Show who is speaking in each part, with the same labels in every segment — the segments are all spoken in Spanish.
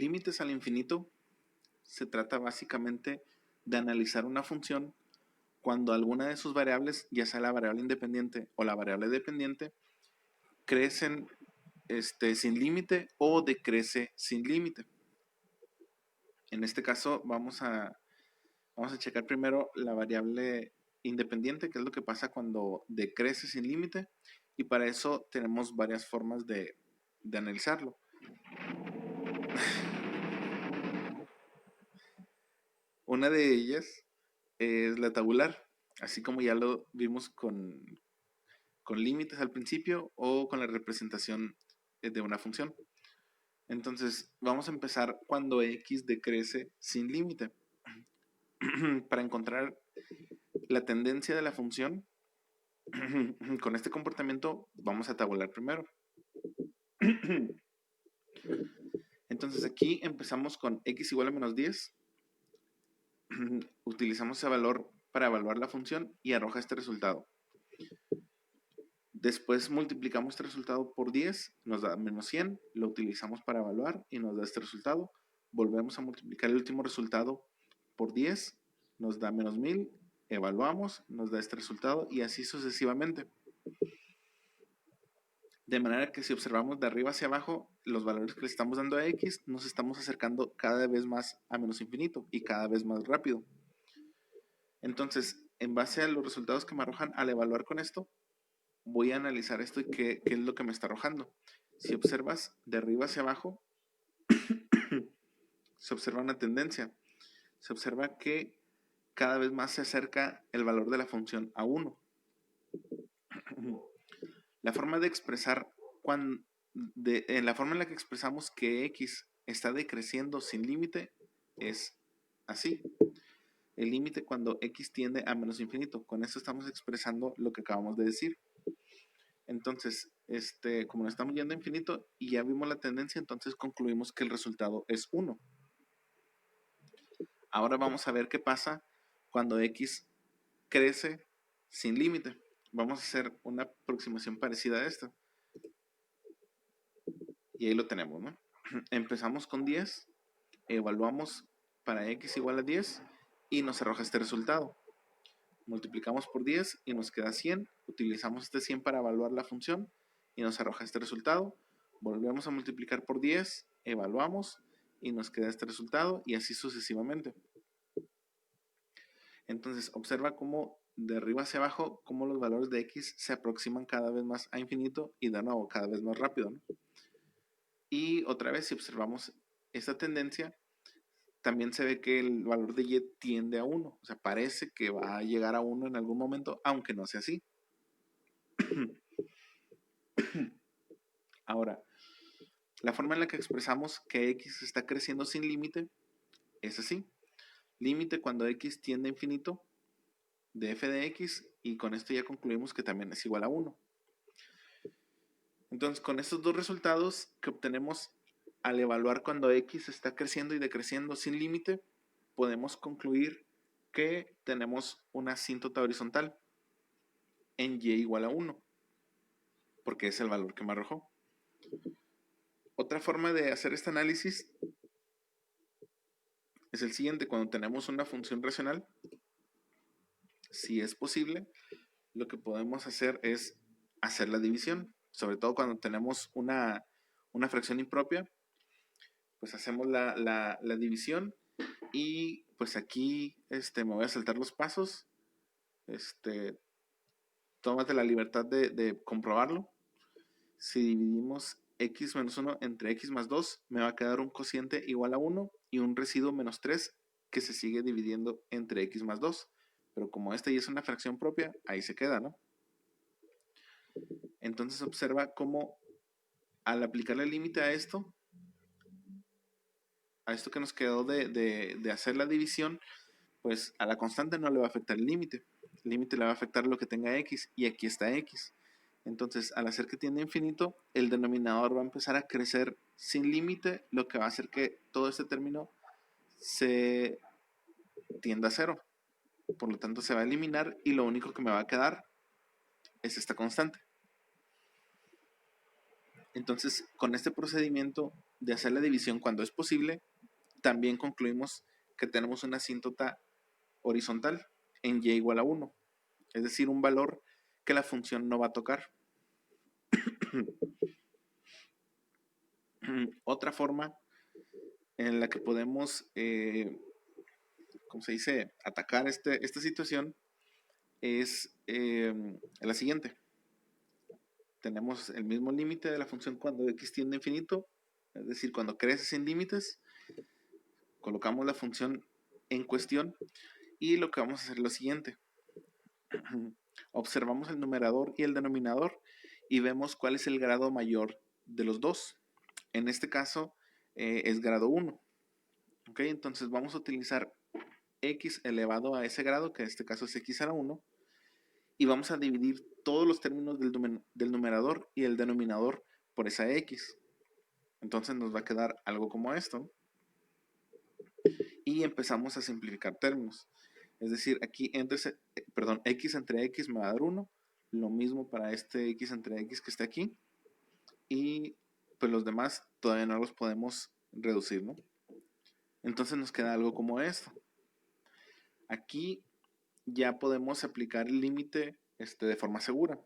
Speaker 1: límites al infinito se trata básicamente de analizar una función cuando alguna de sus variables, ya sea la variable independiente o la variable dependiente, crecen sin límite o decrece sin límite. En este caso vamos a checar primero la variable independiente, que es lo que pasa cuando decrece sin límite, y para eso tenemos varias formas de analizarlo. Una de ellas es la tabular, así como ya lo vimos con límites al principio o con la representación de una función. Entonces, vamos a empezar cuando x decrece sin límite. Para encontrar la tendencia de la función, con este comportamiento vamos a tabular primero. Entonces aquí empezamos con x igual a menos 10. Utilizamos ese valor para evaluar la función y arroja este resultado. Después multiplicamos este resultado por 10, nos da menos 100, lo utilizamos para evaluar y nos da este resultado. Volvemos a multiplicar el último resultado por 10, nos da menos 1000, evaluamos, nos da este resultado y así sucesivamente. De manera que si observamos de arriba hacia abajo, los valores que le estamos dando a x, nos estamos acercando cada vez más a menos infinito y cada vez más rápido. Entonces, en base a los resultados que me arrojan al evaluar con esto, voy a analizar esto y qué es lo que me está arrojando. Si observas de arriba hacia abajo, se observa una tendencia. Se observa que cada vez más se acerca el valor de la función a 1. La forma de expresar la forma en la que expresamos que x está decreciendo sin límite es así. El límite cuando x tiende a menos infinito. Con esto estamos expresando lo que acabamos de decir. Entonces, como nos estamos yendo a infinito y ya vimos la tendencia, entonces concluimos que el resultado es 1. Ahora vamos a ver qué pasa cuando x crece sin límite. Vamos a hacer una aproximación parecida a esta. Y ahí lo tenemos, ¿no? Empezamos con 10, evaluamos para x igual a 10 y nos arroja este resultado. Multiplicamos por 10 y nos queda 100. Utilizamos este 100 para evaluar la función y nos arroja este resultado. Volvemos a multiplicar por 10, evaluamos y nos queda este resultado y así sucesivamente. Entonces observa cómo de arriba hacia abajo, cómo los valores de x se aproximan cada vez más a infinito y de nuevo cada vez más rápido, ¿no? Y otra vez si observamos esta tendencia, también se ve que el valor de y tiende a 1. O sea, parece que va a llegar a 1 en algún momento, aunque no sea así. Ahora, la forma en la que expresamos que x está creciendo sin límite es así. Límite cuando x tiende a infinito de f de x, y con esto ya concluimos que también es igual a 1. Entonces, con estos dos resultados que obtenemos al evaluar cuando x está creciendo y decreciendo sin límite, podemos concluir que tenemos una asíntota horizontal en y igual a 1, porque es el valor que me arrojó. Otra forma de hacer este análisis es el siguiente. Cuando tenemos una función racional, si es posible, lo que podemos hacer es hacer la división. Sobre todo cuando tenemos una fracción impropia, pues hacemos la división y pues aquí me voy a saltar los pasos. Tómate la libertad de comprobarlo. Si dividimos x menos 1 entre x más 2, me va a quedar un cociente igual a 1 y un residuo menos 3 que se sigue dividiendo entre x más 2. Pero como esta ya es una fracción propia, ahí se queda, ¿no? Entonces observa cómo al aplicarle el límite a esto que nos quedó de hacer la división, pues a la constante no le va a afectar el límite. El límite le va a afectar lo que tenga x, y aquí está x. Entonces, al hacer que tiende a infinito, el denominador va a empezar a crecer sin límite, lo que va a hacer que todo este término se tienda a 0. Por lo tanto, se va a eliminar y lo único que me va a quedar es esta constante. Entonces, con este procedimiento de hacer la división cuando es posible, también concluimos que tenemos una asíntota horizontal en y igual a 1. Es decir, un valor que la función no va a tocar. Otra forma en la que podemos, ¿cómo se dice?, atacar esta situación es la siguiente. Tenemos el mismo límite de la función cuando x tiende a infinito, es decir, cuando crece sin límites, colocamos la función en cuestión y lo que vamos a hacer es lo siguiente. Observamos el numerador y el denominador y vemos cuál es el grado mayor de los dos. En este caso es grado 1. ¿Ok? Entonces vamos a utilizar x elevado a ese grado, que en este caso es x a la 1, y vamos a dividir todos los términos del numerador y el denominador por esa x. Entonces nos va a quedar algo como esto. Y empezamos a simplificar términos. Es decir, aquí x entre x me va a dar 1. Lo mismo para este x entre x que está aquí. Y pues los demás todavía no los podemos reducir, ¿no? Entonces nos queda algo como esto. Aquí ya podemos aplicar el límite de forma segura.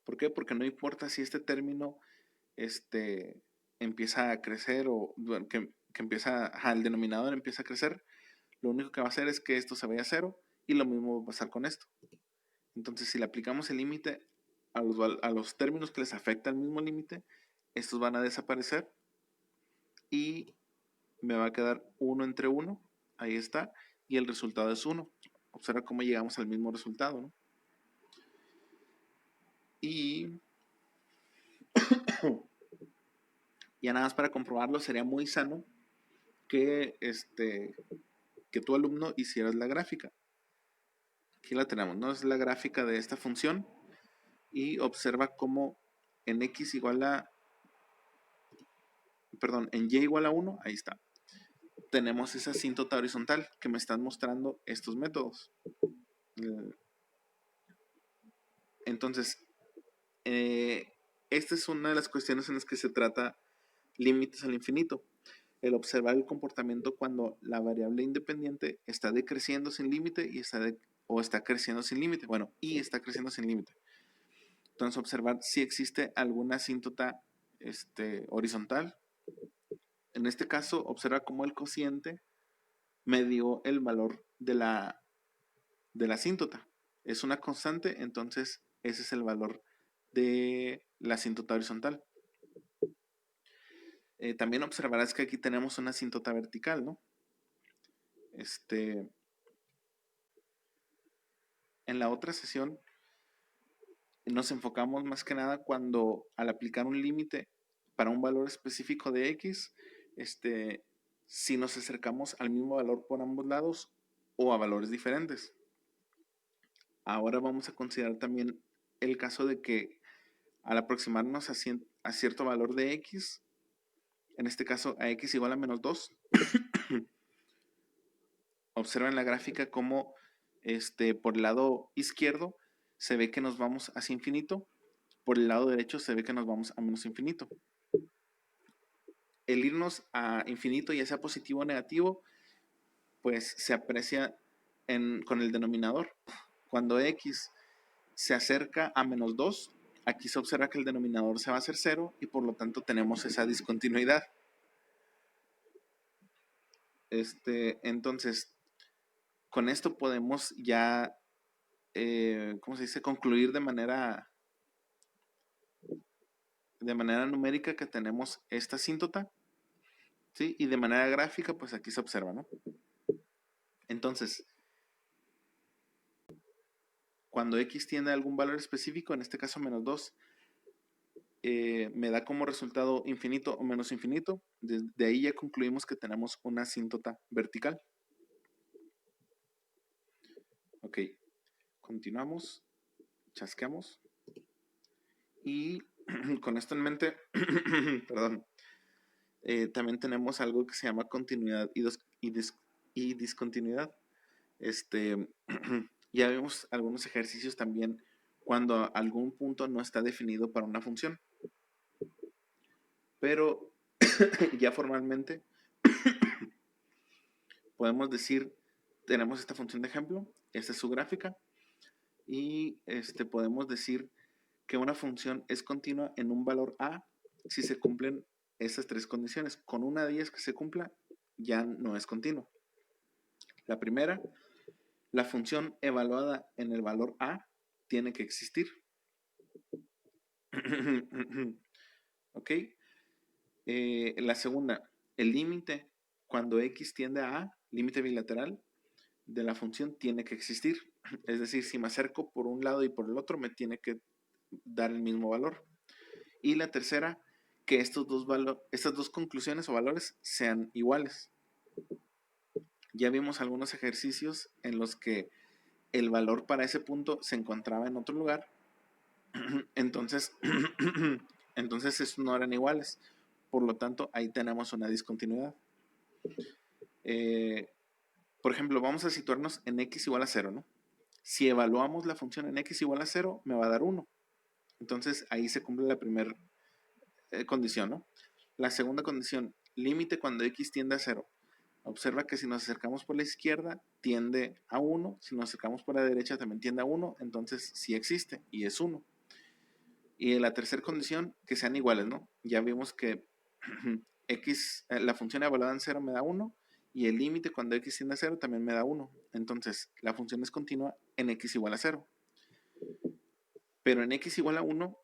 Speaker 1: ¿Por qué? Porque no importa si este término empieza a crecer o bueno, que el denominador empieza a crecer, lo único que va a hacer es que esto se vaya a 0 y lo mismo va a pasar con esto. Entonces, si le aplicamos el límite a los términos que les afecta el mismo límite, estos van a desaparecer y me va a quedar 1 entre 1, ahí está, y el resultado es 1. Observa cómo llegamos al mismo resultado, ¿no? Y ya nada más para comprobarlo, sería muy sano que, que tu alumno hicieras la gráfica. Aquí la tenemos, ¿no? Es la gráfica de esta función y observa cómo en x igual a, perdón, en y igual a 1, ahí está. Tenemos esa asíntota horizontal que me están mostrando estos métodos. Entonces, esta es una de las cuestiones en las que se trata límites al infinito. El observar el comportamiento cuando la variable independiente está decreciendo sin límite o está creciendo sin límite. Bueno, y está creciendo sin límite. Entonces, observar si existe alguna asíntota horizontal. En este caso, observa cómo el cociente me dio el valor de la asíntota. Es una constante, entonces ese es el valor de la asíntota horizontal. También observarás que aquí tenemos una asíntota vertical, ¿no? En la otra sesión nos enfocamos más que nada cuando al aplicar un límite para un valor específico de x, si nos acercamos al mismo valor por ambos lados o a valores diferentes. Ahora vamos a considerar también el caso de que al aproximarnos a cierto valor de x, en este caso a x igual a menos 2, observa en la gráfica cómo por el lado izquierdo se ve que nos vamos hacia infinito, por el lado derecho se ve que nos vamos a menos infinito. El irnos a infinito, ya sea positivo o negativo, pues se aprecia con el denominador. Cuando x se acerca a menos 2, aquí se observa que el denominador se va a hacer 0 y por lo tanto tenemos esa discontinuidad. Entonces, con esto podemos ya, ¿cómo se dice?, concluir de manera numérica que tenemos esta asíntota, ¿sí? Y de manera gráfica, pues aquí se observa, ¿no? Entonces, cuando x tiende a algún valor específico, en este caso menos 2, me da como resultado infinito o menos infinito. De ahí ya concluimos que tenemos una asíntota vertical. Ok, continuamos, chasqueamos. Y con esto en mente, perdón, también tenemos algo que se llama continuidad y discontinuidad. Ya vemos algunos ejercicios también cuando algún punto no está definido para una función. Pero ya formalmente podemos decir, tenemos esta función de ejemplo, esta es su gráfica, y podemos decir que una función es continua en un valor A si se cumplen estas tres condiciones. Con una de ellas que se cumpla, ya no es continua. La primera, la función evaluada en el valor A tiene que existir. ¿Ok? La segunda, el límite cuando x tiende a A, límite bilateral de la función tiene que existir. Es decir, si me acerco por un lado y por el otro, me tiene que dar el mismo valor. Y la tercera, que estas dos conclusiones o valores sean iguales. Ya vimos algunos ejercicios en los que el valor para ese punto se encontraba en otro lugar. Entonces, estos no eran iguales. Por lo tanto, ahí tenemos una discontinuidad. Por ejemplo, vamos a situarnos en x igual a 0, ¿no? Si evaluamos la función en x igual a 0, me va a dar 1. Entonces, ahí se cumple la primera condición, ¿no? La segunda condición, límite cuando x tiende a 0. Observa que si nos acercamos por la izquierda, tiende a 1. Si nos acercamos por la derecha, también tiende a 1. Entonces, sí existe y es 1. Y la tercera condición, que sean iguales, ¿no? Ya vimos que x, la función evaluada en 0 me da 1 y el límite cuando x tiende a 0 también me da 1. Entonces, la función es continua en x igual a 0. Pero en x igual a 1,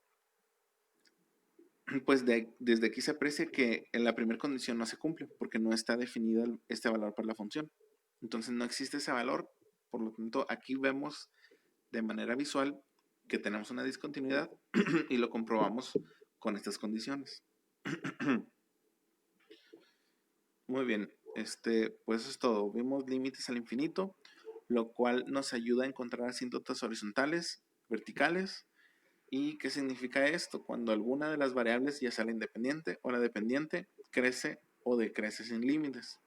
Speaker 1: pues desde aquí se aprecia que en la primera condición no se cumple porque no está definido este valor para la función. Entonces no existe ese valor. Por lo tanto, aquí vemos de manera visual que tenemos una discontinuidad y lo comprobamos con estas condiciones. Muy bien, pues eso es todo. Vimos límites al infinito, lo cual nos ayuda a encontrar asíntotas horizontales, verticales. ¿Y qué significa esto? Cuando alguna de las variables, ya sea la independiente o la dependiente, crece o decrece sin límites.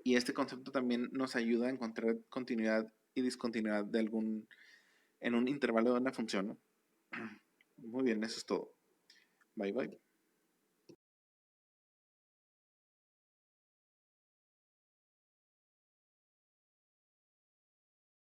Speaker 1: Y este concepto también nos ayuda a encontrar continuidad y discontinuidad en un intervalo de una función, ¿no? Muy bien, eso es todo. Bye bye.